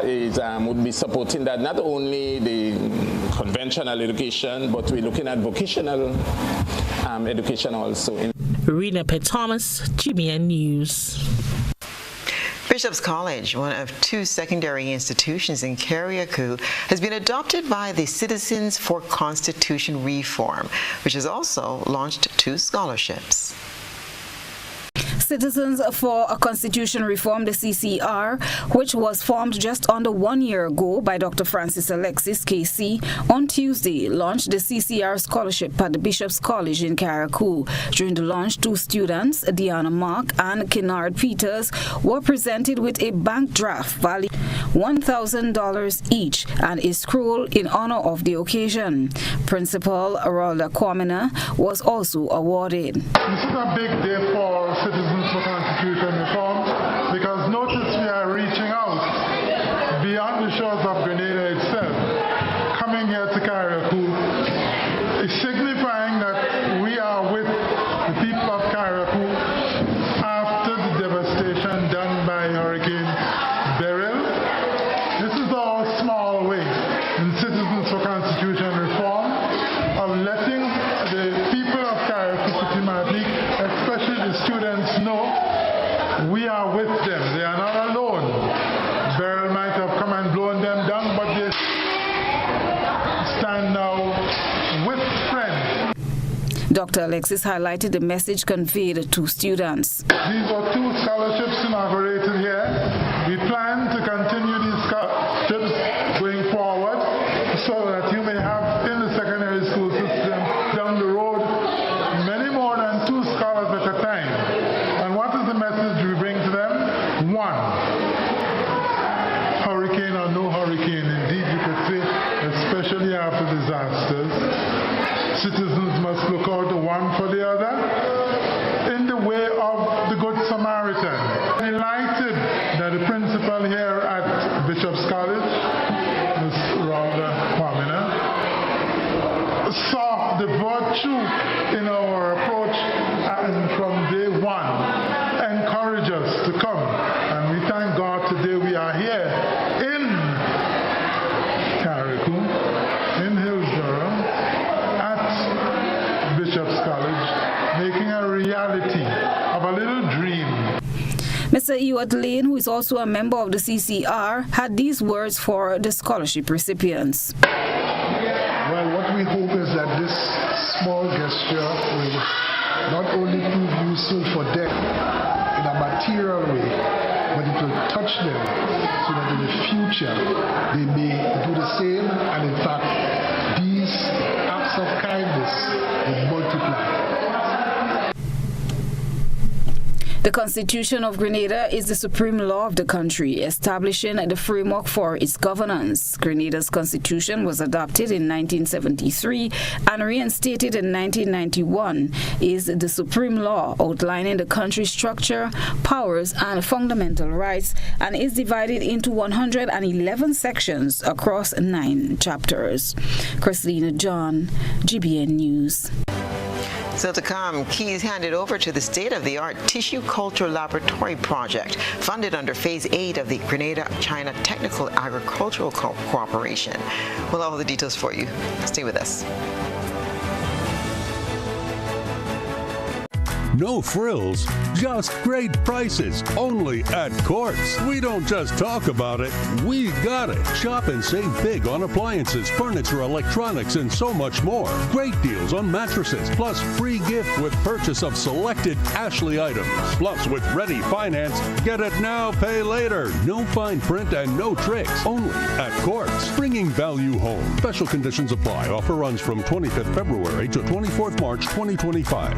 would be supporting that, not only the conventional education, but we're looking at vocational education also. Rena Pitt Thomas, GBN News. Bishop's College, one of 2 secondary institutions in Carriacou, has been adopted by the Citizens for Constitution Reform, which has also launched 2 scholarships. Citizens for a Constitution Reform, the CCR, which was formed just under 1 year ago by Dr. Francis Alexis, KC, on Tuesday, launched the CCR scholarship at the Bishop's College in Carriacou. During the launch, 2 students, Diana Mark and Kennard Peters, were presented with a bank draft valued $1,000 each and a scroll in honor of the occasion. Principal Arolda Kwamina was also awarded. This is a big day for Citizens for Constitution Reform, because notice we are reaching out beyond the shores of Grenada itself. Coming here to Carriacou is signifying that we are with the people of Carriacou after the devastation done by Hurricane Beryl. This is our small way in Citizens for Constitution Reform of letting the people of Carriacou, especially the students, know we are with them. They are not alone. Beryl might have come and blown them down, but they stand now with friends. Dr. Alexis highlighted the message conveyed to students. These are 2 scholarships inaugurated here. We plan to continue these scholarships going forward so that you may have in the secondary school system down the road many more than 2 scholars at a time. And what is the message we bring to them? 1, hurricane or no hurricane, indeed you could say, especially after disasters, citizens must look out the one for the other in the way of the Good Samaritan. Delighted that the principal here at Bishop's College, Ms. Rhoda Kwamina, saw the virtue in our approach and from day one encouraged us to come. And we thank God today we are here in Carriacou, in Hillsborough, at Bishop's College, making a reality of a little dream. Mr. Ewart Lane, who is also a member of the CCR, had these words for the scholarship recipients. Well, what we hope is that this small gesture will not only prove useful for them in a material way, but it will touch them so that in the future they may do the same, and in fact these acts of kindness will multiply. The Constitution of Grenada is the supreme law of the country, establishing the framework for its governance. Grenada's constitution was adopted in 1973 and reinstated in 1991, is the supreme law outlining the country's structure, powers, and fundamental rights, and is divided into 111 sections across 9 chapters. Christina John, GBN News. So to come, keys handed over to the state-of-the-art Tissue Culture Laboratory project, funded under Phase 8 of the Grenada-China Technical Agricultural Cooperation. We'll have all the details for you. Stay with us. No frills, just great prices, only at Courts. We don't just talk about it, we got it. Shop and save big on appliances, furniture, electronics, and so much more. Great deals on mattresses, plus free gift with purchase of selected Ashley items. Plus, with Ready Finance, get it now, pay later. No fine print and no tricks, only at Courts. Bringing value home. Special conditions apply. Offer runs from 25th February to 24th March 2025.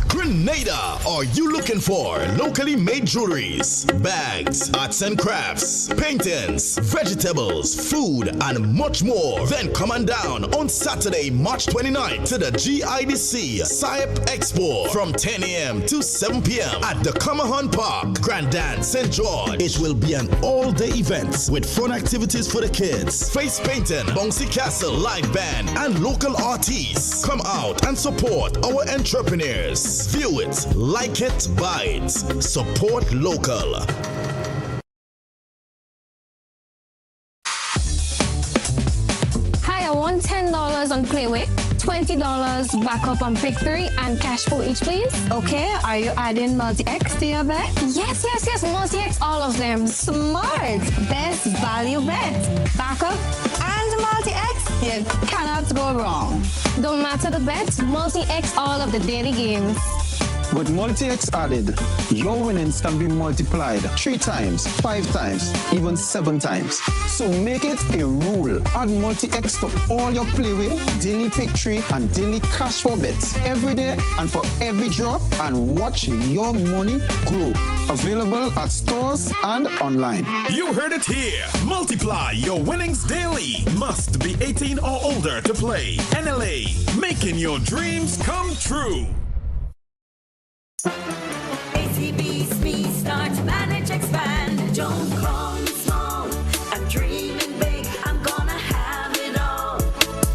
Grenada, are you looking for locally made jewelries, bags, arts and crafts, paintings, vegetables, food, and much more? Then come on down on Saturday, March 29th to the GIDC SIEP Expo from 10 a.m. to 7 p.m. at the Camahan Park, Grandin, St. George. It will be an all-day event with fun activities for the kids, face painting, bouncy castle, live band, and local artists. Come out and support our entrepreneurs. View it, like it, buy it. Support local. spend $10 on Playway, $20 backup on Pick 3, and cash for each, please. Okay, are you adding multi-X to your bet? Yes, multi-X, all of them. Smart! Best value bet. Backup and multi-X, you cannot go wrong. Don't matter the bet, multi-X all of the daily games. With multi-X added, your winnings can be multiplied 3 times, 5 times, even 7 times. So make it a rule. Add multi-X to all your Playway, daily Pick 3, and daily cash for bets every day and for every drop, and watch your money grow. Available at stores and online. You heard it here. Multiply your winnings daily. Must be 18 or older to play. NLA, making your dreams come true. ACB, speed, start, manage, expand. Don't call me small. I'm dreaming big. I'm gonna have it all.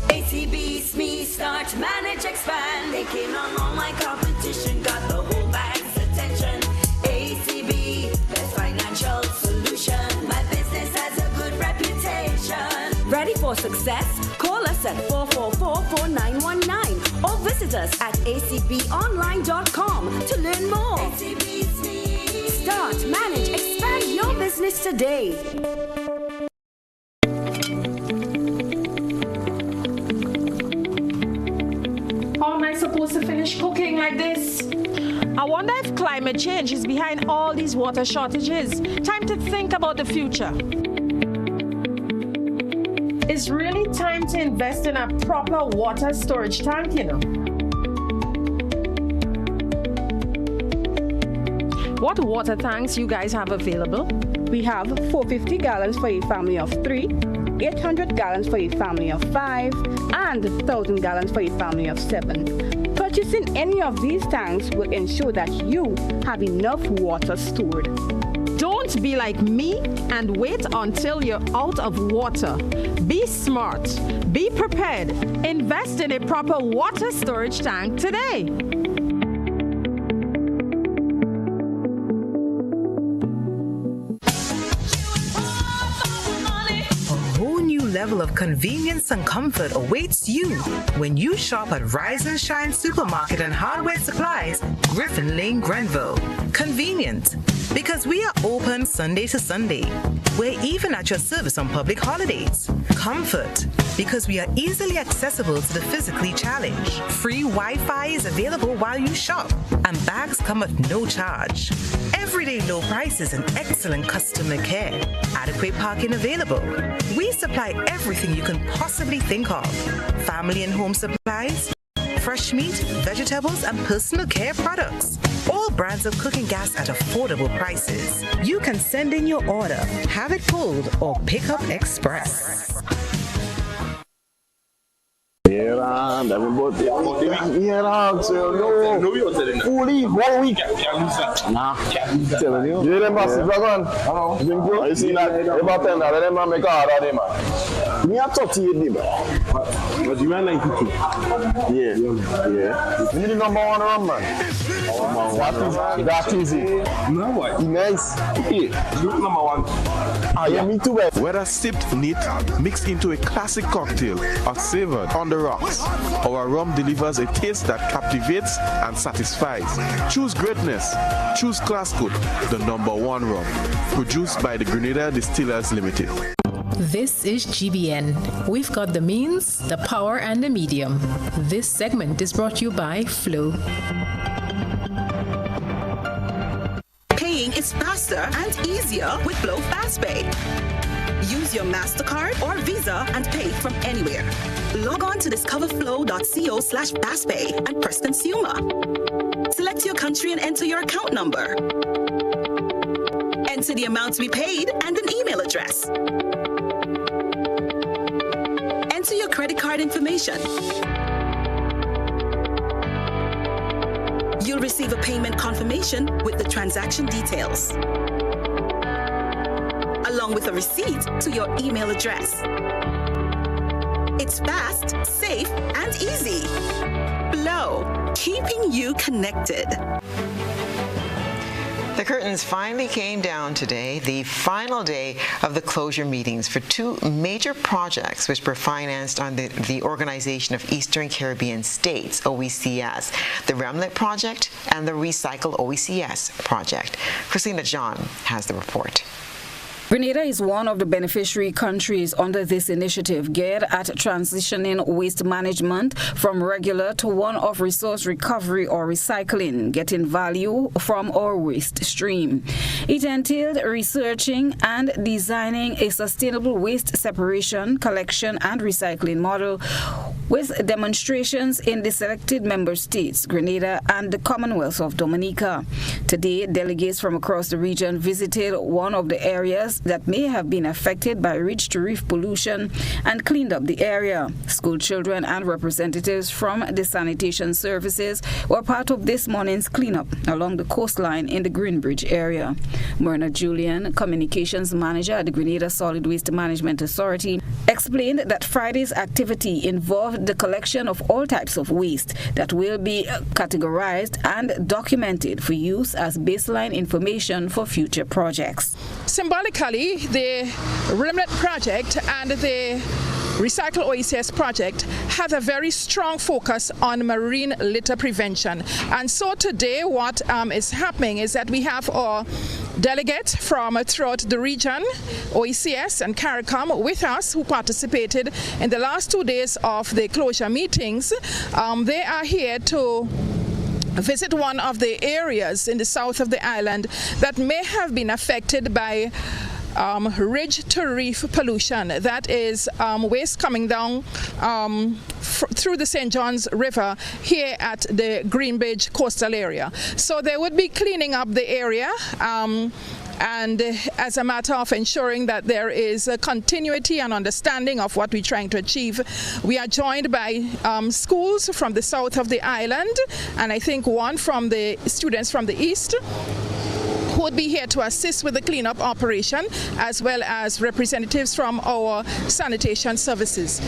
ACB, speed, start, manage, expand. They came on all my competition, got the whole bag's attention. ACB, best financial solution. My business has a good reputation. Ready for success? Call us at 444-4919 or visit us at acbonline.com to learn more. Start, manage, expand your business today. How am I supposed to finish cooking like this? I wonder if climate change is behind all these water shortages. Time to think about the future. It's really time to invest in a proper water storage tank, you know. What water tanks you guys have available? We have 450 gallons for a family of 3, 800 gallons for a family of 5, and 1,000 gallons for a family of 7. Purchasing any of these tanks will ensure that you have enough water stored. Don't be like me and wait until you're out of water. Be smart. Be prepared. Invest in a proper water storage tank today. Level of convenience and comfort awaits you when you shop at Rise and Shine Supermarket and Hardware Supplies, Griffin Lane, Grenville. Convenient, because we are open Sunday to Sunday. We're even at your service on public holidays. Comfort, because we are easily accessible to the physically challenged. Free Wi-Fi is available while you shop, and bags come at no charge. Everyday low prices and excellent customer care. Adequate parking available. We supply everything you can possibly think of. Family and home supplies, fresh meat, vegetables, and personal care products. All brands of cooking gas at affordable prices. You can send in your order, have it pulled, or pick up express. Yeah, everybody. Yeah, so no. Fully 1 week. Nah. Telling you. Yeah, them massive dragon. Hello. You see that? About 10, let them make a hard day, man. Me a 38, man. But you are 92. Yeah. You need the number 1 run, man. What is that easy? No, what? Nice. Yeah. Number 1. Ah, yeah, me too, man. Whether sipped neat, mixed into a classic cocktail, or savored on the rocks, our rum delivers a taste that captivates and satisfies. Choose greatness. Choose Classcoat, the number 1 rum. Produced by the Grenada Distillers Limited. This is GBN. We've got the means, the power, and the medium. This segment is brought to you by Flow. Paying is faster and easier with Flow FastPay. Use your MasterCard or Visa and pay from anywhere. Log on to discoverflow.co/fastpay and press consumer. Select your country and enter your account number. Enter the amount to be paid and an email address. Enter your credit card information. You'll receive a payment confirmation with the transaction details, along with a receipt to your email address. It's fast, safe, and easy. Flow, keeping you connected. The curtains finally came down today, the final day of the closure meetings for two major projects which were financed under the Organization of Eastern Caribbean States, OECS, the Remlet Project and the Recycle OECS project. Christina John has the report. Grenada is one of the beneficiary countries under this initiative geared at transitioning waste management from regular to one of resource recovery or recycling, getting value from our waste stream. It entailed researching and designing a sustainable waste separation, collection and recycling model with demonstrations in the selected member states, Grenada and the Commonwealth of Dominica. Today, delegates from across the region visited one of the areas that may have been affected by ridge-to-reef pollution and cleaned up the area. School children and representatives from the sanitation services were part of this morning's cleanup along the coastline in the Greenbridge area. Myrna Julian, communications manager at the Grenada Solid Waste Management Authority, explained that Friday's activity involved the collection of all types of waste that will be categorized and documented for use as baseline information for future projects. Symbolically, the Remlet project and the Recycle OECS project has a very strong focus on marine litter prevention. And so today what is happening is that we have our delegates from throughout the region, OECS and CARICOM, with us who participated in the last 2 days of the closure meetings. They are here to visit one of the areas in the south of the island that may have been affected by ridge-to-reef pollution. That is waste coming down through the St. John's River here at the Greenbridge coastal area. So they would be cleaning up the area and as a matter of ensuring that there is a continuity and understanding of what we're trying to achieve. We are joined by schools from the south of the island, and I think one from the students from the east, who would be here to assist with the cleanup operation, as well as representatives from our sanitation services.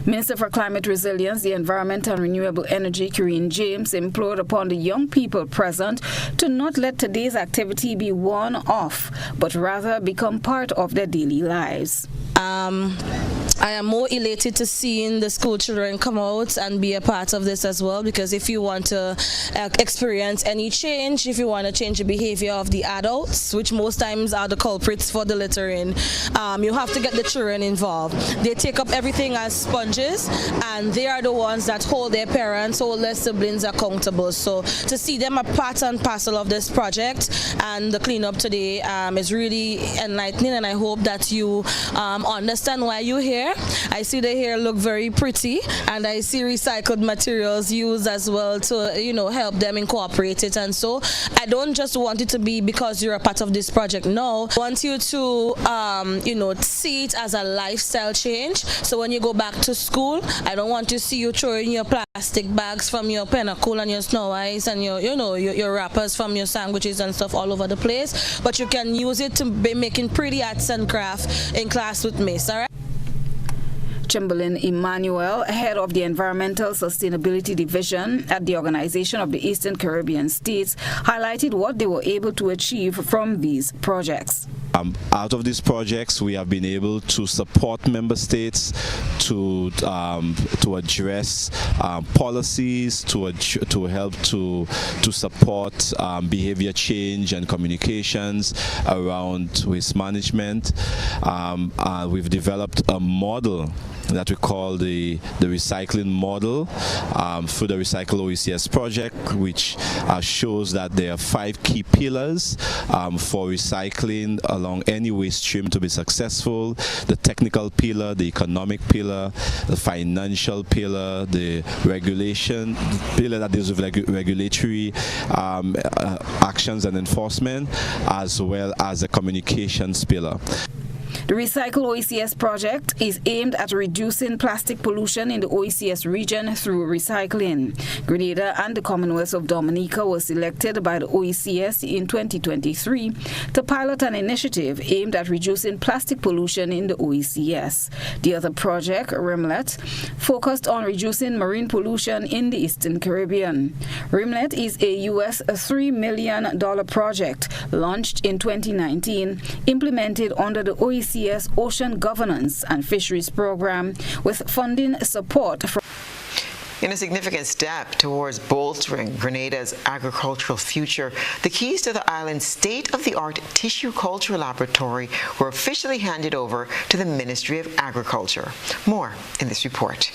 Minister for Climate Resilience, the Environment and Renewable Energy, Karine James, implored upon the young people present to not let today's activity be one-off, but rather become part of their daily lives. I am more elated to seeing the school children come out and be a part of this as well, because if you want to experience any change, if you want to change the behavior of the adults, which most times are the culprits for the littering, you have to get the children involved. They take up everything as sponges, and they are the ones that hold their parents, hold their siblings accountable. So to see them a part and parcel of this project and the cleanup today is really enlightening, and I hope that you understand why you're here. I see the hair look very pretty, and I see recycled materials used as well to, you know, help them incorporate it. And so I don't just want it to be because you're a part of this project. No, I want you to, you know, see it as a lifestyle change. So when you go back to school, I don't want to see you throwing your plastic bags from your Pinnacle and your Snow Ice and your, you know, your wrappers from your sandwiches and stuff all over the place. But you can use it to be making pretty arts and craft in class with me. All right? Chamberlain Emmanuel, head of the Environmental Sustainability Division at the Organization of the Eastern Caribbean States, highlighted what they were able to achieve from these projects. Out of these projects, we have been able to support member states to address policies, to help to support behavior change and communications around waste management. We've developed a model that we call the recycling model through the Recycle OECS project, which shows that there are 5 key pillars for recycling along any waste stream to be successful: the technical pillar, the economic pillar, the financial pillar, the regulation pillar that deals with regulatory actions and enforcement, as well as the communications pillar. The Recycle OECS project is aimed at reducing plastic pollution in the OECS region through recycling. Grenada and the Commonwealth of Dominica were selected by the OECS in 2023 to pilot an initiative aimed at reducing plastic pollution in the OECS. The other project, RIMLET, focused on reducing marine pollution in the Eastern Caribbean. RIMLET is a US $3 million project launched in 2019, implemented under the OECS Ocean Governance and Fisheries Program with funding support from. In a significant step towards bolstering Grenada's agricultural future, the keys to the island's state-of-the-art tissue culture laboratory were officially handed over to the Ministry of Agriculture. More in this report.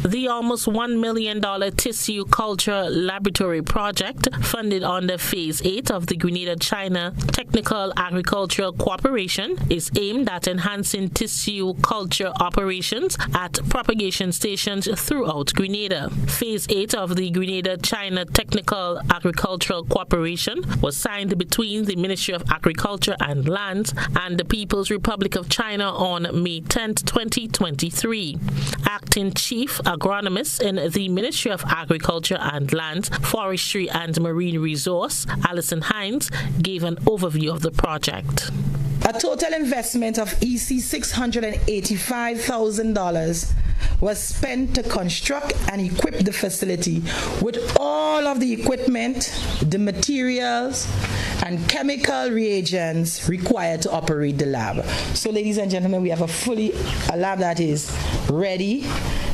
The almost $1 million tissue culture laboratory project, funded under Phase 8 of the Grenada-China Technical Agricultural Cooperation, is aimed at enhancing tissue culture operations at propagation stations throughout Grenada. Phase 8 of the Grenada-China Technical Agricultural Cooperation was signed between the Ministry of Agriculture and Lands and the People's Republic of China on May 10, 2023. Acting Chief Agronomist in the Ministry of Agriculture and Lands, Forestry and Marine Resource, Alison Hines, gave an overview of the project. A total investment of $685,000 was spent to construct and equip the facility with all of the equipment, the materials, and chemical reagents required to operate the lab. So, ladies and gentlemen, we have a lab that is ready,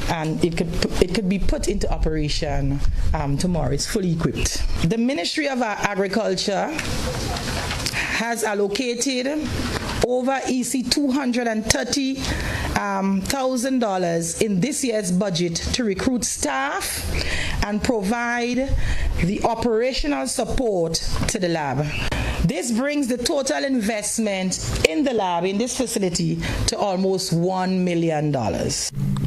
and it could be put into operation tomorrow. It's fully equipped. The Ministry of Agriculture has allocated over $230,000 in this year's budget to recruit staff and provide the operational support to the lab. This brings the total investment in the lab, in this facility, to almost $1 million.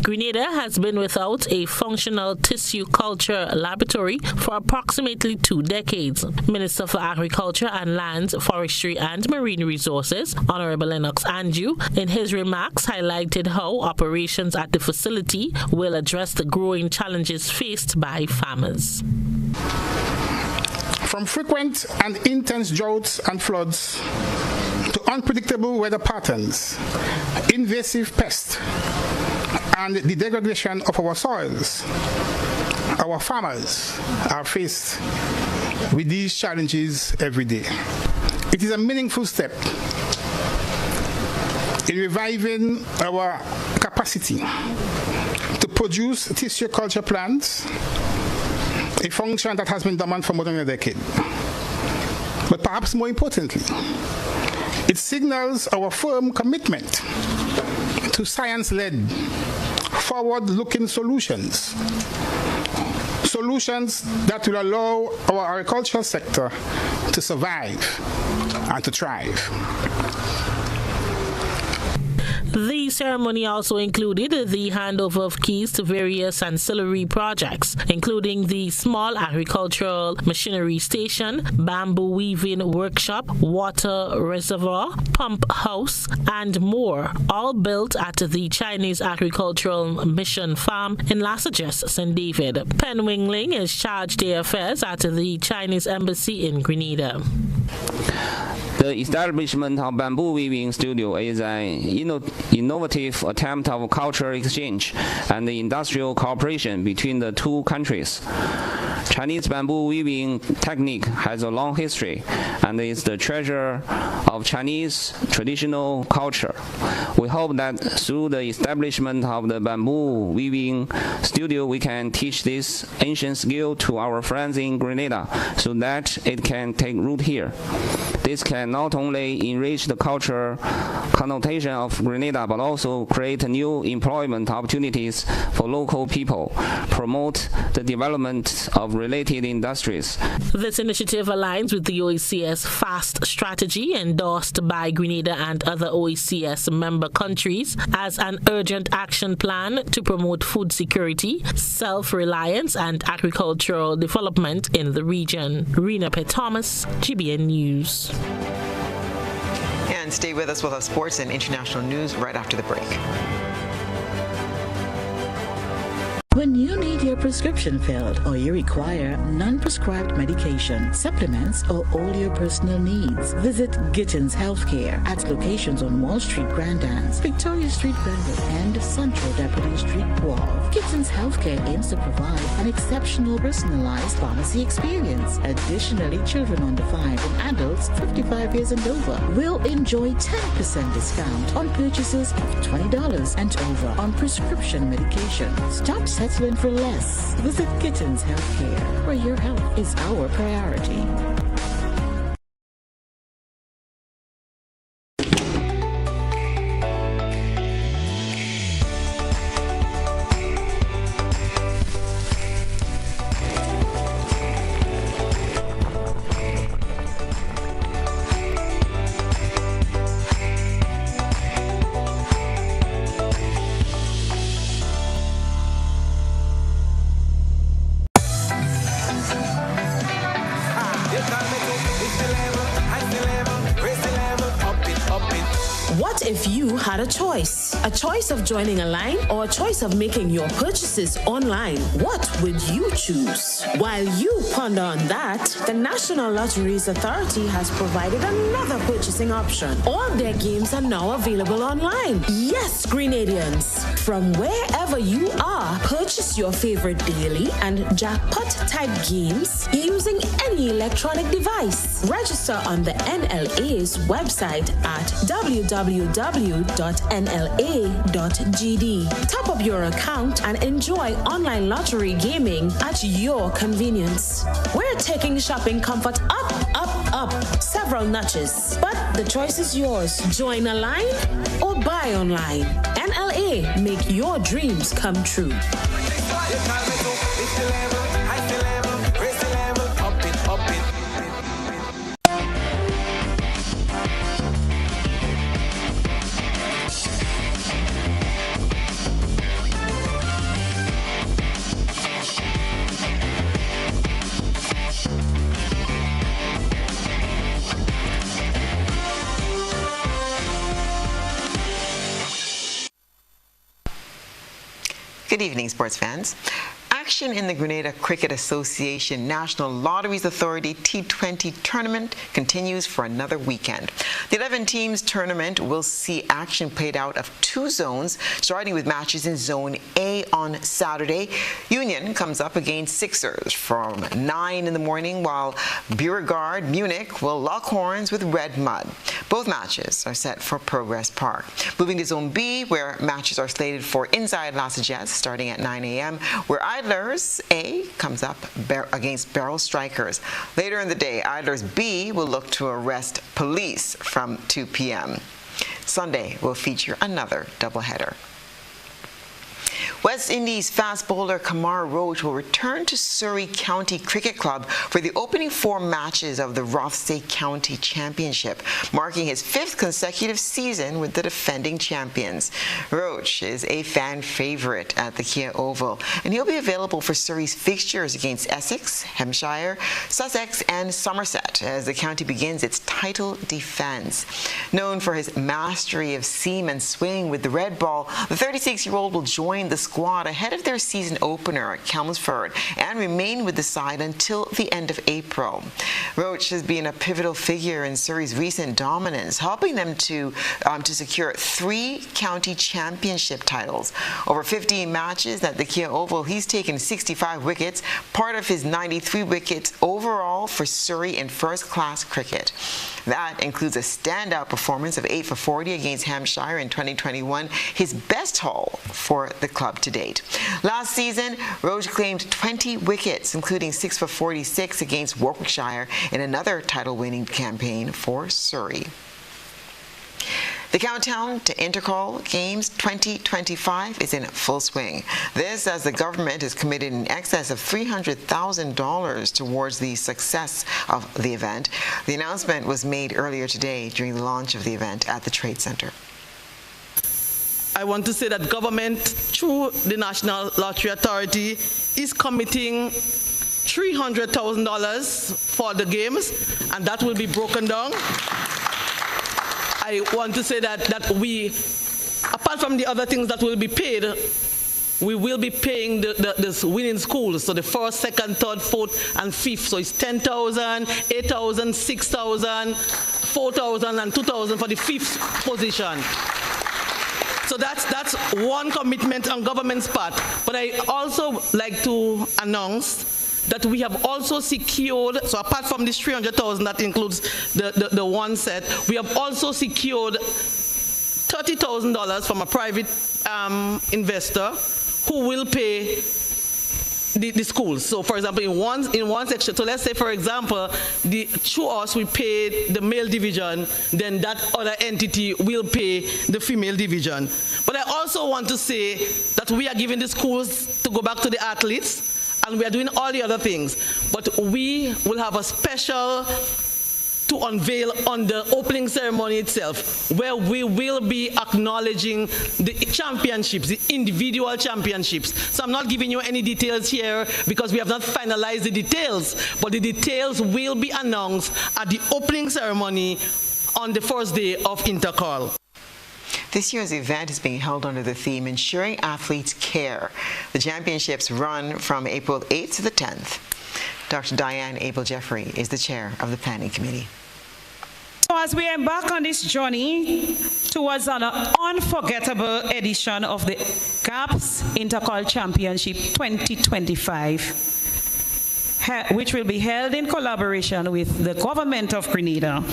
Grenada has been without a functional tissue culture laboratory for approximately 2 decades. Minister for Agriculture and Lands, Forestry and Marine Resources, Honorable Lennox Andrew, in his remarks highlighted how operations at the facility will address the growing challenges faced by farmers. From frequent and intense droughts and floods to unpredictable weather patterns, invasive pests, and the degradation of our soils, our farmers are faced with these challenges every day. It is a meaningful step in reviving our capacity to produce tissue culture plants, a function that has been dormant for more than a decade. But perhaps more importantly, it signals our firm commitment to science-led, forward-looking solutions that will allow our agricultural sector to survive and to thrive. The ceremony also included the handover of keys to various ancillary projects, including the small agricultural machinery station, bamboo weaving workshop, water reservoir, pump house, and more, all built at the Chinese Agricultural Mission Farm in Lasajas, St. David. Pen Wingling is chargé d'affaires at the Chinese Embassy in Grenada. The establishment of Bamboo Weaving Studio is an innovative attempt of cultural exchange and industrial cooperation between the two countries. Chinese bamboo weaving technique has a long history and is the treasure of Chinese traditional culture. We hope that through the establishment of the Bamboo Weaving Studio, we can teach this ancient skill to our friends in Grenada so that it can take root here. This can not only enrich the cultural connotation of Grenada, but also create new employment opportunities for local people, promote the development of related industries. This initiative aligns with the OECS FAST strategy endorsed by Grenada and other OECS member countries as an urgent action plan to promote food security, self-reliance, and agricultural development in the region. Rena P. Thomas, GBN News. And And stay with us. We'll have sports and international news right after the break. When you need your prescription filled or you require non-prescribed medication, supplements, or all your personal needs, visit Gittins Healthcare at locations on Wall Street, Grand Anse, Victoria Street, Granville, and Central Deputy Street, Wharf. Gittins Healthcare aims to provide an exceptional personalized pharmacy experience. Additionally, children under 5 and adults 55 years and over will enjoy 10% discount on purchases of $20 and over on prescription medication. Stop settling for less. Visit Gittins Healthcare, where your health is our priority. What if you had a choice? A choice of joining a line or a choice of making your purchases online? What would you choose? While you ponder on that, the National Lotteries Authority has provided another purchasing option. All their games are now available online. Yes, Grenadians, from wherever you are, purchase your favorite daily and jackpot type games using any electronic device. Register on the NLA's website at www.nla.gd. Top up your account and enjoy online lottery gaming at your convenience. We're taking shopping comfort up, up, up several notches, but the choice is yours. Join a line or buy online. NLA, make your dreams come true. Good evening, sports fans. Action in the Grenada Cricket Association National Lotteries Authority T20 tournament continues for another weekend. The 11 teams tournament will see action played out of 2 zones, starting with matches in Zone A on Saturday. Union comes up against Sixers from 9 in the morning, while Beauregard Munich will lock horns with Red Mud. Both matches are set for Progress Park. Moving to Zone B, where matches are slated for inside Las Jets starting at 9 a.m., where Idlers A comes up against Barrel Strikers. Later in the day, Idlers B will look to arrest Police from 2 p.m. Sunday will feature another doubleheader. West Indies fast bowler Kamar Roach will return to Surrey County Cricket Club for the opening 4 matches of the Rothesay County Championship, marking his 5th consecutive season with the defending champions. Roach is a fan favorite at the Kia Oval, and he'll be available for Surrey's fixtures against Essex, Hampshire, Sussex, and Somerset as the county begins its title defense. Known for his mastery of seam and swing with the red ball, the 36-year-old will join the squad ahead of their season opener at Chelmsford and remain with the side until the end of April. Roach has been a pivotal figure in Surrey's recent dominance, helping them to secure 3 county championship titles. Over 15 matches at the Kia Oval, he's taken 65 wickets, part of his 93 wickets overall for Surrey in first-class cricket. That includes a standout performance of 8 for 40 against Hampshire in 2021, his best haul for the club to date. Last season, Roach claimed 20 wickets, including 6 for 46 against Warwickshire in another title-winning campaign for Surrey. The countdown to Intercall Games 2025 is in full swing. This as the government has committed in excess of $300,000 towards the success of the event. The announcement was made earlier today during the launch of the event at the Trade Center. I want to say that government, through the National Lottery Authority, is committing $300,000 for the games, and that will be broken down. I want to say that we, apart from the other things that will be paid, we will be paying this winning schools, so the first, second, third, fourth, and fifth. So it's 10,000, 8,000, 6,000, 4,000, and 2,000 for the fifth position. So that's one commitment on government's part. But I also like to announce that we have also secured, so apart from this 300,000 that includes the one set, we have also secured $30,000 from a private investor who will pay the schools. So for example, in one section, so let's say for example, through us we pay the male division, then that other entity will pay the female division. But I also want to say that we are giving the schools to go back to the athletes, and we are doing all the other things. But we will have a special to unveil on the opening ceremony itself, where we will be acknowledging the championships, the individual championships. So I'm not giving you any details here because we have not finalized the details, but the details will be announced at the opening ceremony on the first day of Intercall. This year's event is being held under the theme Ensuring Athletes Care. The championships run from April 8th to the 10th. Dr. Diane Abel-Jeffrey is the chair of the planning committee. So as we embark on this journey towards an unforgettable edition of the GAPS Intercall Championship 2025, which will be held in collaboration with the government of Grenada,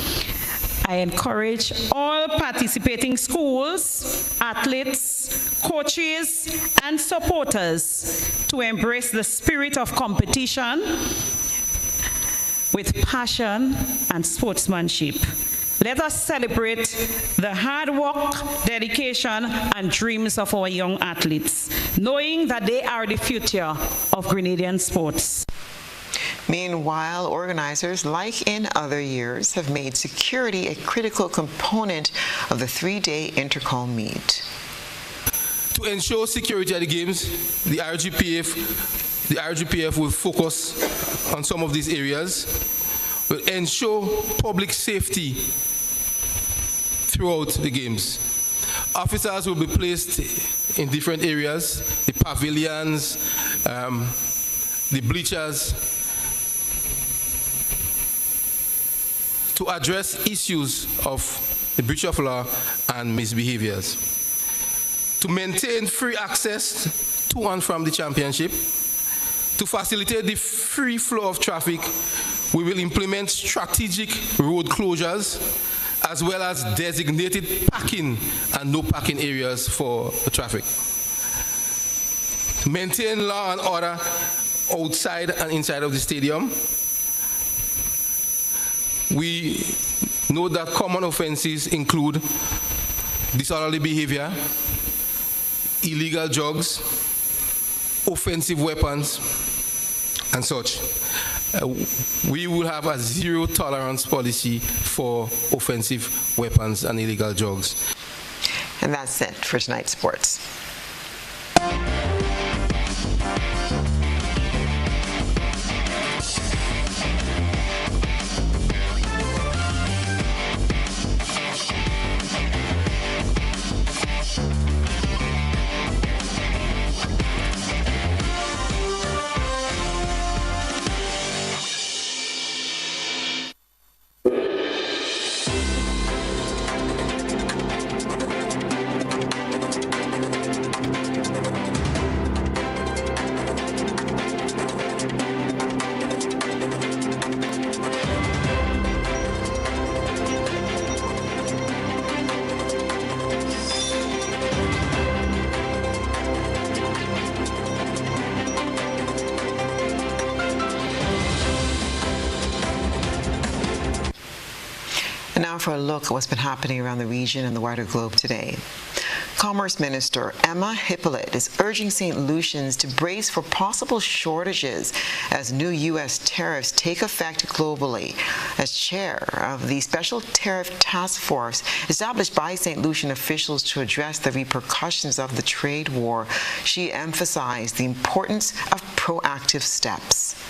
I encourage all participating schools, athletes, coaches, and supporters to embrace the spirit of competition with passion and sportsmanship. Let us celebrate the hard work, dedication, and dreams of our young athletes, knowing that they are the future of Grenadian sports. Meanwhile, organizers, like in other years, have made security a critical component of the three-day Intercall meet. To ensure security at the Games, the RGPF will focus on some of these areas, will ensure public safety throughout the Games. Officers will be placed in different areas, the pavilions, the bleachers, to address issues of the breach of law and misbehaviors. To maintain free access to and from the championship, to facilitate the free flow of traffic, we will implement strategic road closures as well as designated parking and no parking areas for the traffic. To maintain law and order outside and inside of the stadium. We know that common offenses include disorderly behavior, illegal drugs, offensive weapons, and such. We will have a zero tolerance policy for offensive weapons and illegal drugs. And that's it for tonight's sports. And now for a look at what's been happening around the region and the wider globe today. Commerce Minister Emma Hippolyte is urging St. Lucians to brace for possible shortages as new U.S. tariffs take effect globally. As chair of the Special Tariff Task Force established by St. Lucian officials to address the repercussions of the trade war, she emphasized the importance of proactive steps.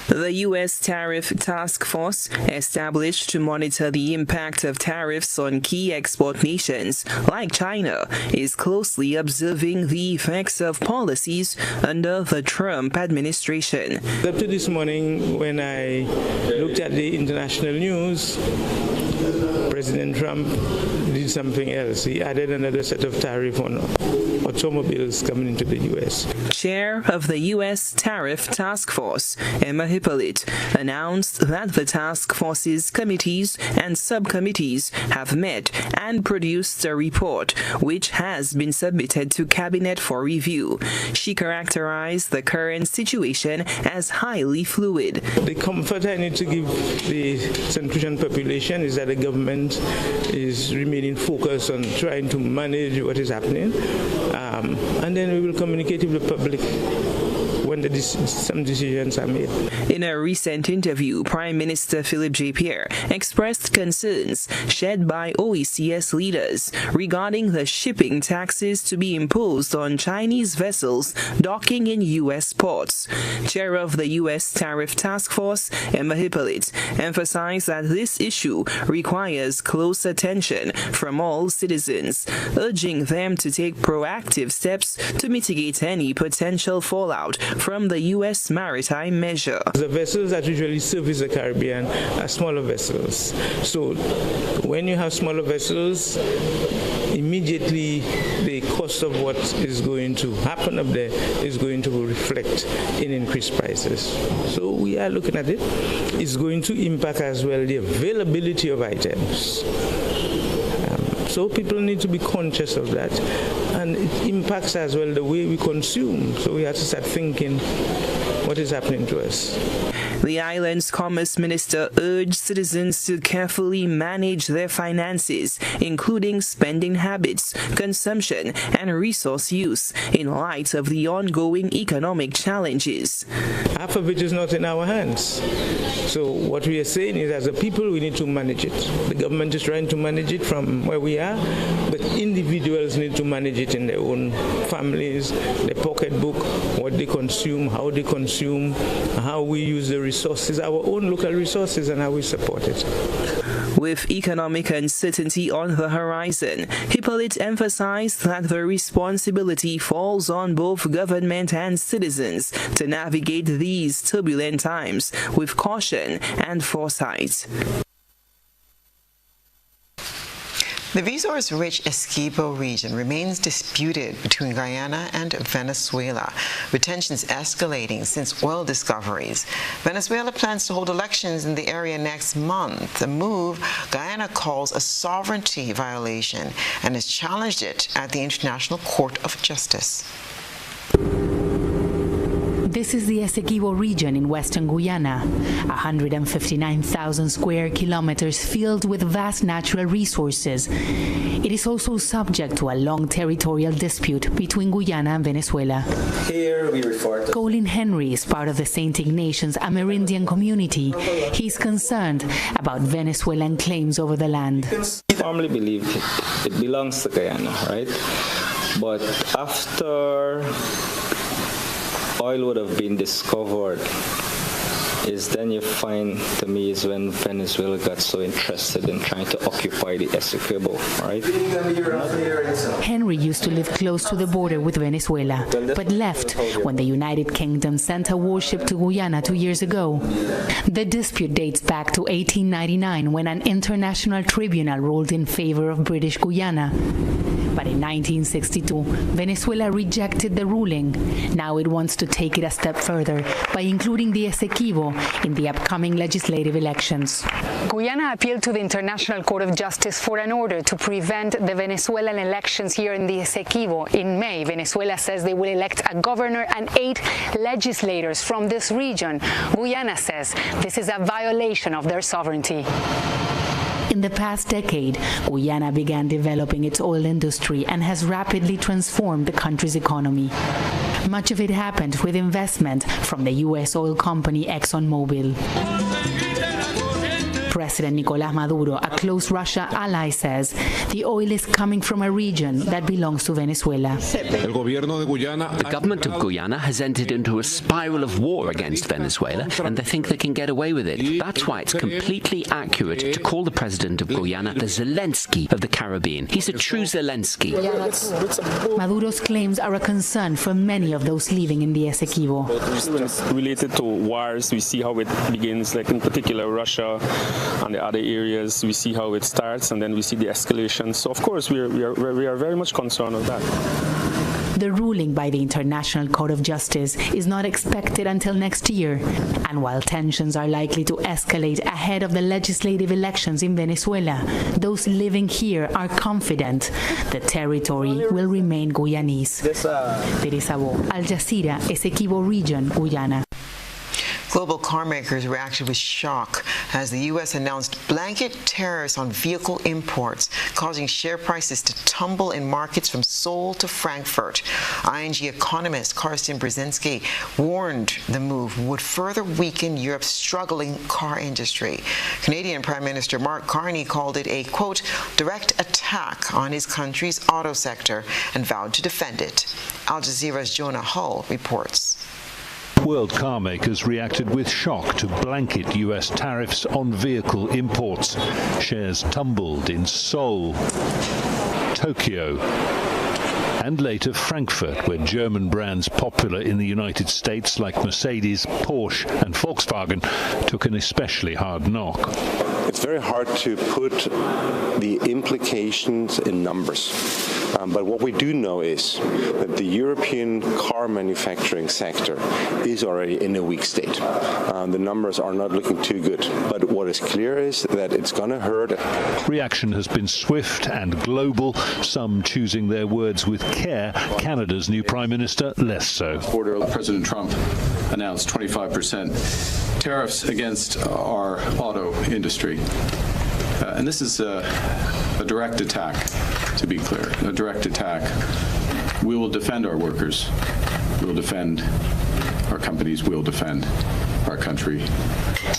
The U.S. Tariff Task Force, established to monitor the impact of tariffs on key export nations like China, is closely observing the effects of policies under the Trump administration. Up to this morning, when I looked at the international news, President Trump did something else. He added another set of tariff on automobiles coming into the U.S. Chair of the U.S. Tariff Task Force, Emma Hippolyte, announced that the task force's committees and subcommittees have met and produced a report which has been submitted to Cabinet for review. She characterized the current situation as highly fluid. The comfort I need to give the St. Lucian population is that the government is remaining focused on trying to manage what is happening. And then we will communicate with the public when some decisions are made. In a recent interview, Prime Minister Philip J. Pierre expressed concerns shared by OECS leaders regarding the shipping taxes to be imposed on Chinese vessels docking in U.S. ports. Chair of the U.S. Tariff Task Force, Emma Hippolyte, emphasized that this issue requires close attention from all citizens, urging them to take proactive steps to mitigate any potential fallout from the U.S. maritime measure. The vessels that usually service the Caribbean are smaller vessels. So when you have smaller vessels, immediately the cost of what is going to happen up there is going to reflect in increased prices. So we are looking at it. It's going to impact as well the availability of items. So people need to be conscious of that. And it impacts as well the way we consume. So we have to start thinking what is happening to us. The island's Commerce Minister urged citizens to carefully manage their finances, including spending habits, consumption, and resource use, in light of the ongoing economic challenges. Half of it is not in our hands. So what we are saying is, as a people, we need to manage it. The government is trying to manage it from where we are, but individuals need to manage it in their own families, their pocketbook, what they consume, how we use the resources, our own local resources, and how we support it. With economic uncertainty on the horizon, Hippolyte emphasized that the responsibility falls on both government and citizens to navigate these turbulent times with caution and foresight. The resource-rich Essequibo region remains disputed between Guyana and Venezuela, with tensions escalating since oil discoveries. Venezuela plans to hold elections in the area next month, a move Guyana calls a sovereignty violation and has challenged it at the International Court of Justice. This is the Essequibo region in western Guyana, 159,000 square kilometers filled with vast natural resources. It is also subject to a long territorial dispute between Guyana and Venezuela. Here we refer to Colin Henry is part of the St. Ignatius Amerindian community. He is concerned about Venezuelan claims over the land. We firmly believe it belongs to Guyana, right? But after oil would have been discovered, is then you find, to me, is when Venezuela got so interested in trying to occupy the Essequibo, right? Henry used to live close to the border with Venezuela, but left when the United Kingdom sent a warship to Guyana 2 years ago. The dispute dates back to 1899, when an international tribunal ruled in favor of British Guyana. But in 1962, Venezuela rejected the ruling. Now it wants to take it a step further by including the Essequibo in the upcoming legislative elections. Guyana appealed to the International Court of Justice for an order to prevent the Venezuelan elections here in the Essequibo. In May, Venezuela says they will elect a governor and 8 legislators from this region. Guyana says this is a violation of their sovereignty. In the past decade, Guyana began developing its oil industry and has rapidly transformed the country's economy. Much of it happened with investment from the U.S. oil company ExxonMobil. President Nicolás Maduro, a close Russia ally, says the oil is coming from a region that belongs to Venezuela. The government of Guyana has entered into a spiral of war against Venezuela, and they think they can get away with it. That's why it's completely accurate to call the president of Guyana the Zelensky of the Caribbean. He's a true Zelensky. Maduro's claims are a concern for many of those living in the Essequibo. Related to wars, we see how it begins, like in particular Russia and the other areas. We see how it starts, and then we see the escalation. So, of course, we are very much concerned with that. The ruling by the International Court of Justice is not expected until next year, and while tensions are likely to escalate ahead of the legislative elections in Venezuela, those living here are confident the territory will remain Guyanese. Teresa Bo, Al Jazeera, Essequibo Region, Guyana. Global car makers reacted with shock as the U.S. announced blanket tariffs on vehicle imports, causing share prices to tumble in markets from Seoul to Frankfurt. ING economist Karsten Brzezinski warned the move would further weaken Europe's struggling car industry. Canadian Prime Minister Mark Carney called it a, quote, direct attack on his country's auto sector and vowed to defend it. Al Jazeera's Jonah Hull reports. World car makers reacted with shock to blanket U.S. tariffs on vehicle imports. Shares tumbled in Seoul, Tokyo, and later Frankfurt, where German brands popular in the United States like Mercedes, Porsche, and Volkswagen took an especially hard knock. It's very hard to put the implications in numbers. But what we do know is that the European car manufacturing sector is already in a weak state. The numbers are not looking too good. But what is clear is that it's going to hurt. Reaction has been swift and global, some choosing their words with care. Canada's new Prime Minister, less so. President Trump announced 25% tariffs against our auto industry. And this is a direct attack, to be clear, a direct attack. We will defend our workers. We will defend our companies. We will defend our country,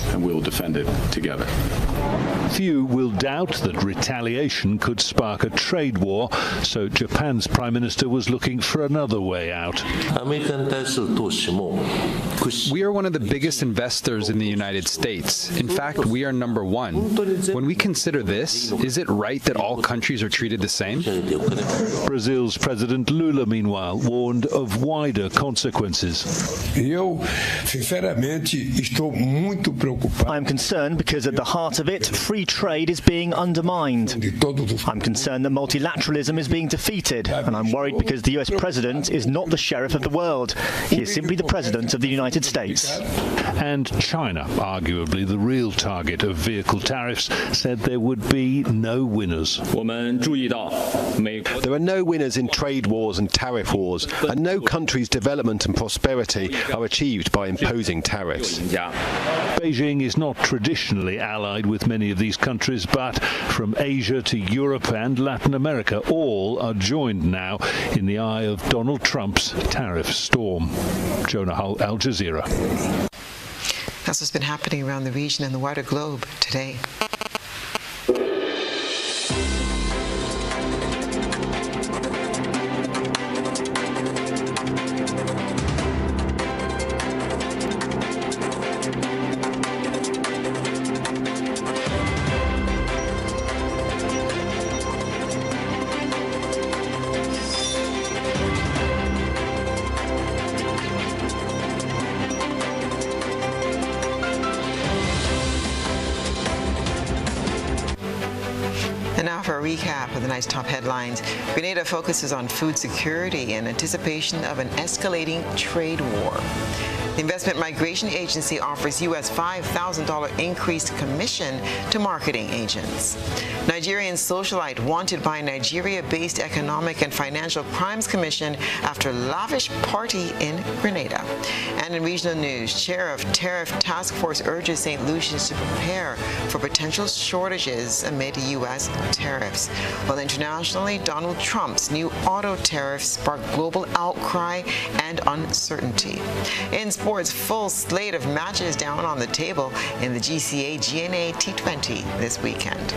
and we will defend it together. Few will doubt that retaliation could spark a trade war, so Japan's Prime Minister was looking for another way out. We are one of the biggest investors in the United States. In fact, we are number one. When we consider this, is it right that all countries are treated the same? Brazil's President Lula, meanwhile, warned of wider consequences. I'm concerned because at the heart of it, free trade is being undermined. I'm concerned that multilateralism is being defeated, and I'm worried because the US president is not the sheriff of the world. He is simply the president of the United States. And China, arguably the real target of vehicle tariffs, said there would be no winners. There are no winners in trade wars and tariff wars, and no country's development and prosperity are achieved by imposing tariffs. Beijing is not traditionally allied with many of these countries, but from Asia to Europe and Latin America, all are joined now in the eye of Donald Trump's tariff storm. Jonah Hull, Al Jazeera. That's what's been happening around the region and the wider globe today. And now for a recap of the night's top headlines. Grenada focuses on food security in anticipation of an escalating trade war. The Investment Migration Agency offers U.S. $5,000 increased commission to marketing agents. Nigerian socialite wanted by Nigeria-based Economic and Financial Crimes Commission after lavish party in Grenada. And in regional news, Chair of Tariff Task Force urges St. Lucians to prepare for potential shortages amid U.S. tariffs. tariffs. While internationally, Donald Trump's new auto tariffs sparked global outcry and uncertainty. In sports, full slate of matches down on the table in the GCA GNA T20 this weekend.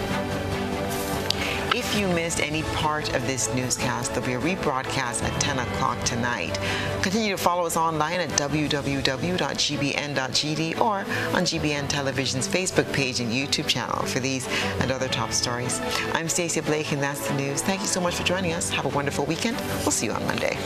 If you missed any part of this newscast, there'll be a rebroadcast at 10 o'clock tonight. Continue to follow us online at www.gbn.gd or on GBN Television's Facebook page and YouTube channel for these and other top stories. I'm Stasia Blake, and that's the news. Thank you so much for joining us. Have a wonderful weekend. We'll see you on Monday.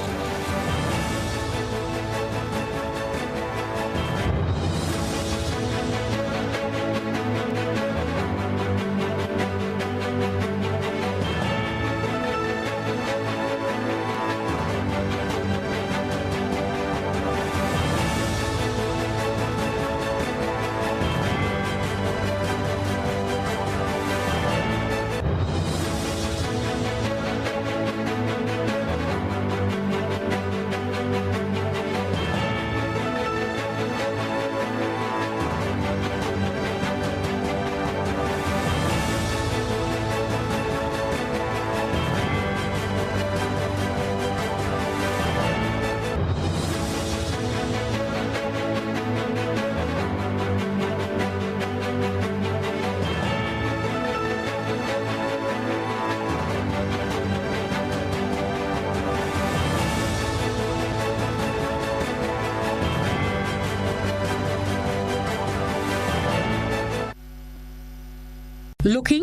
Looking